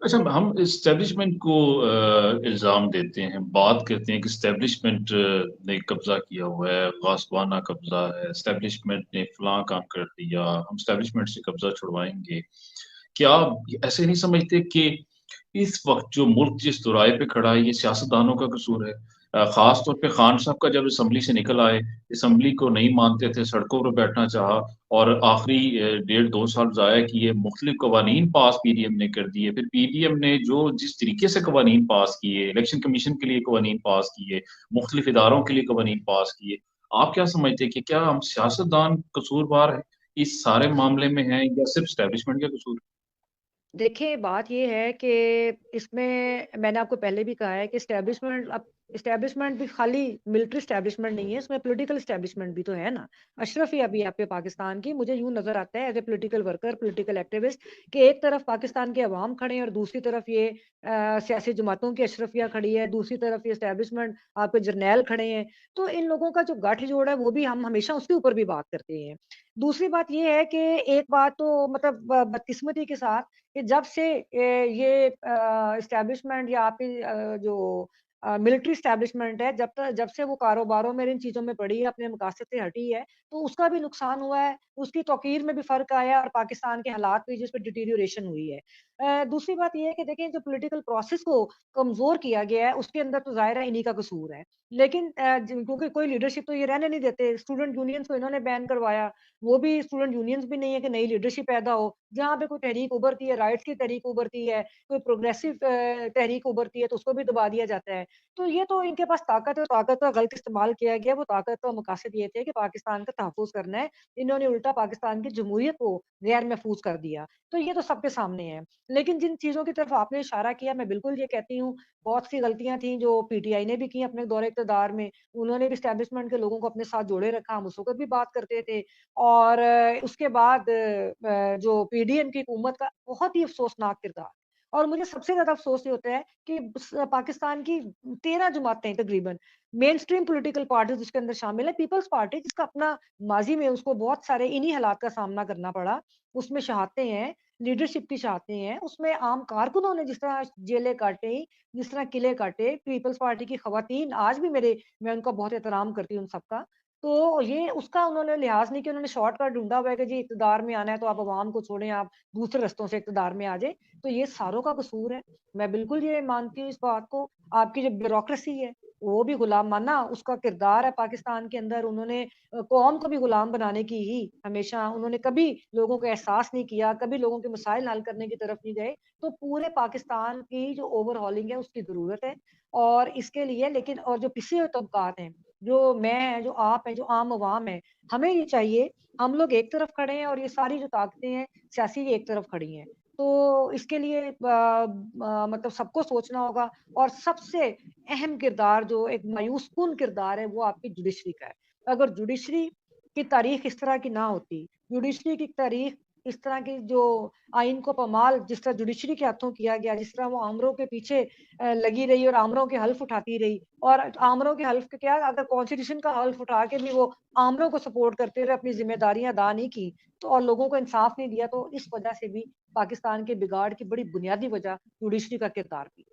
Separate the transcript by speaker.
Speaker 1: اچھا ہم اسٹیبلشمنٹ کو الزام دیتے ہیں، بات کرتے ہیں کہ اسٹیبلشمنٹ نے قبضہ کیا ہوا ہے، غاصبانہ قبضہ ہے، اسٹیبلشمنٹ نے فلاں کام کر دیا، ہم اسٹیبلشمنٹ سے قبضہ چھڑوائیں گے۔ کیا آپ ایسے نہیں سمجھتے کہ اس وقت جو ملک جس دورائے پہ کھڑا ہے یہ سیاستدانوں کا قصور ہے؟ خاص طور پہ خان صاحب کا جب اسمبلی سے نکل آئے، اسمبلی کو نہیں مانتے تھے، سڑکوں پر بیٹھنا چاہا، اور آخری 1.5 2 سال ضائع کیے، مختلف قوانین پاس پی ڈی ایم نے کر دیے، پھر پی ڈی ایم نے جو جس طریقے سے قوانین پاس کیے، الیکشن کمیشن کے لیے قوانین پاس کیے، مختلف اداروں کے لیے قوانین پاس کیے، آپ کیا سمجھتے ہیں کہ کیا ہم سیاستدان قصوروار ہیں اس سارے معاملے میں ہیں یا صرف اسٹیبلشمنٹ کا قصور
Speaker 2: دیکھیں بات یہ ہے کہ اس میں نے آپ کو پہلے بھی کہا ہے کہ اسٹیبلشمنٹ بھی خالی ملٹری اسٹیبلشمنٹ نہیں ہے، اس میں پولیٹیکل اسٹیبلشمنٹ بھی تو ہے نا۔ اشرفیہ بھی آپ پہ پاکستان کی مجھے یوں نظر آتا ہے as a political worker, political activist, کہ ایک طرف پاکستان کے عوام کھڑے ہیں اور دوسری طرف یہ سیاسی جماعتوں کی اشرفیہ کھڑی ہے، دوسری طرف یہ اسٹیبلشمنٹ آپ کے جرنیل کھڑے ہیں۔ تو ان لوگوں کا جو گٹھ جوڑ ہے وہ بھی ہم ہمیشہ اس کے اوپر بھی بات کرتے ہیں۔ دوسری بات یہ ہے کہ ایک بات تو مطلب بدقسمتی کے ساتھ کہ جب سے یہ اسٹیبلشمنٹ یا آپ کی جو ملٹری اسٹیبلشمنٹ ہے، جب سے وہ کاروباروں میں ان چیزوں میں پڑی ہے، اپنے مقاصد سے ہٹی ہے، تو اس کا بھی نقصان ہوا ہے، اس کی توقیر میں بھی فرق آیا اور پاکستان کے حالات بھی جس پہ ڈیٹیریوریشن ہوئی ہے۔ دوسری بات یہ ہے کہ دیکھیں جو پولیٹیکل پروسیس کو کمزور کیا گیا ہے اس کے اندر تو ظاہر ہے انہی کا قصور ہے، لیکن کیونکہ کوئی لیڈرشپ تو یہ رہنے نہیں دیتے، اسٹوڈنٹ یونینز کو انہوں نے بین کروایا، وہ بھی اسٹوڈنٹ یونینز بھی نہیں ہے کہ نئی لیڈرشپ پیدا ہو، جہاں پہ کوئی تحریک ابھرتی ہے، رائٹس کی تحریک ابھرتی ہے، کوئی پروگریسو تحریک ابھرتی ہے تو اس کو بھی دبا دیا جاتا ہے۔ تو یہ تو ان کے پاس طاقت ہے، طاقت کا غلط استعمال کیا گیا، وہ طاقت کا مقاصد یہ تھے کہ پاکستان کا تحفظ کرنا ہے، انہوں نے الٹا پاکستان کی جمہوریت کو غیر محفوظ کر دیا۔ تو یہ تو سب کے سامنے ہے، لیکن جن چیزوں کی طرف آپ نے اشارہ کیا میں بالکل یہ کہتی ہوں، بہت سی غلطیاں تھیں جو پی ٹی آئی نے بھی کی اپنے دور اقتدار میں، انہوں نے بھی اسٹیبلشمنٹ کے لوگوں کو اپنے ساتھ جوڑے رکھا، ہم اس وقت بھی بات کرتے تھے۔ اور اس کے بعد جو پی ڈی ایم کی حکومت کا بہت ہی افسوسناک کردار، اور مجھے سب سے زیادہ افسوس یہ ہوتا ہے کہ پاکستان کی 13 جماعتیں تقریباً مین اسٹریم پولیٹیکل پارٹیز جس کے اندر شامل ہے، پیپلز پارٹی جس کا اپنا ماضی میں اس کو بہت سارے انہی حالات کا سامنا کرنا پڑا، اس میں شہادتیں ہیں، لیڈرشپ کی شہادتیں ہیں، اس میں عام کارکنوں نے جس طرح جیلیں کاٹے، جس طرح قلعے کاٹے، پیپلز پارٹی کی خواتین آج بھی میں ان کا بہت احترام کرتی ہوں ان سب کا۔ تو یہ اس کا انہوں نے لحاظ نہیں کیا، انہوں نے شارٹ کٹ ڈھونڈا ہوا ہے کہ جی اقتدار میں آنا ہے تو آپ عوام کو چھوڑیں، آپ دوسرے رستوں سے اقتدار میں آ جائیں۔ تو یہ ساروں کا قصور ہے، میں بالکل یہ مانتی ہوں اس بات کو۔ آپ کی جو بیوروکریسی ہے وہ بھی غلام ماننا اس کا کردار ہے پاکستان کے اندر، انہوں نے قوم کو بھی غلام بنانے کی ہی ہمیشہ، انہوں نے کبھی لوگوں کو احساس نہیں کیا، کبھی لوگوں کے مسائل حل کرنے کی طرف نہیں گئے۔ تو پورے پاکستان کی جو اوور ہالنگ ہے اس کی ضرورت ہے، اور اس کے لیے لیکن اور جو پسے ہوئے طبقات ہیں، جو میں ہیں، جو آپ ہیں، جو عام عوام ہیں، ہمیں یہ چاہیے ہم لوگ ایک طرف کھڑے ہیں اور یہ ساری جو طاقتیں ہیں سیاسی ایک طرف کھڑی ہیں۔ تو اس کے لیے مطلب سب کو سوچنا ہوگا، اور سب سے اہم کردار جو ایک مایوس کن کردار ہے وہ آپ کی جوڈیشری کا ہے۔ اگر جوڈیشری کی تاریخ اس طرح کی نہ ہوتی، جوڈیشری کی تاریخ اس طرح کی جو آئین کو پامال جس طرح جوڈیشری کے ہاتھوں کیا گیا، جس طرح وہ آمروں کے پیچھے لگی رہی اور آمروں کے حلف اٹھاتی رہی، اور آمروں کے حلف کے کیا اگر کانسٹیٹیوشن کا حلف اٹھا کے بھی وہ آمروں کو سپورٹ کرتے ہوئے اپنی ذمہ داریاں ادا نہیں کی تو اور لوگوں کو انصاف نہیں دیا، تو اس وجہ سے بھی پاکستان کے بگاڑ کی بڑی بنیادی وجہ جوڈیشری کا کردار بھی